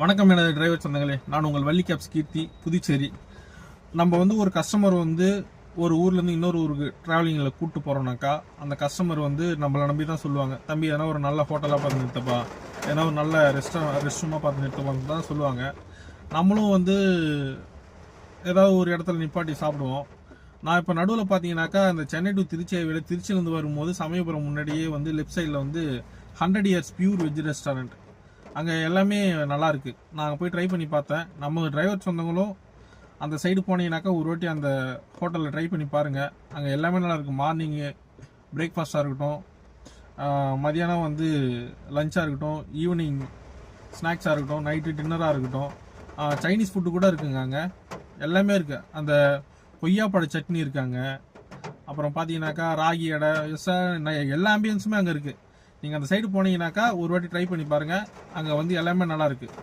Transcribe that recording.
வணக்கம் எனது டிரைவர் சொந்தங்களே, நான் உங்கள் வள்ளி கேப்ஸ் கீர்த்தி, புதுச்சேரி. நம்ம ஒரு கஸ்டமர் ஒரு ஊர்லேருந்து இன்னொரு ஊருக்கு ட்ராவலிங்கில் கூப்பிட்டு போகிறோம்னாக்கா, அந்த கஸ்டமர் நம்மளை நம்பி தான் சொல்லுவாங்க, தம்பி ஏன்னா ஒரு நல்ல ஹோட்டலாக பார்த்து நிறுத்தப்பா, ஏன்னா ஒரு நல்ல ரெஸ்ட் ரூமாக பார்த்து நிறுத்தப்பான்னு தான் சொல்லுவாங்க. நம்மளும் ஏதாவது ஒரு இடத்துல நிப்பாட்டி சாப்பிடுவோம். நான் இப்போ நடுவில் பார்த்தீங்கன்னாக்கா, இந்த சென்னை டு திருச்சியை விட திருச்சியிலேருந்து வரும்போது சமயபுரம் முன்னாடியே லெஃப்ட் சைடில் 100 இயர்ஸ் பியூர் வெஜ் ரெஸ்டாரண்ட், அங்கே எல்லாமே நல்லா இருக்கு. நாங்கள் போய் ட்ரை பண்ணி பார்த்தேன். நம்ம டிரைவர் சொந்தங்களும் அந்த சைடு போனீங்கன்னாக்கா ஒரு வாட்டி அந்த ஹோட்டலில் ட்ரை பண்ணி பாருங்கள். அங்கே எல்லாமே நல்லா இருக்குது. மார்னிங்கு பிரேக்ஃபாஸ்ட்டாக இருக்கட்டும், மதியானம் லஞ்சாக இருக்கட்டும், ஈவினிங் ஸ்நாக்ஸாக இருக்கட்டும், நைட்டு டின்னராக இருக்கட்டும், சைனீஸ் ஃபுட்டு கூட இருக்குங்க. அங்கே எல்லாமே இருக்குது. அந்த கொய்யாப்பழ சட்னி இருக்காங்க. அப்புறம் பார்த்தீங்கன்னாக்கா ராகி அடை, எல்லா ஆம்பியன்ஸுமே அங்கே இருக்குது. நீங்கள் அந்த சைடு போனீங்கன்னாக்கா ஒரு வாட்டி ட்ரை பண்ணி பாருங்கள். அங்கே எல்லாமே நல்லா இருக்குது.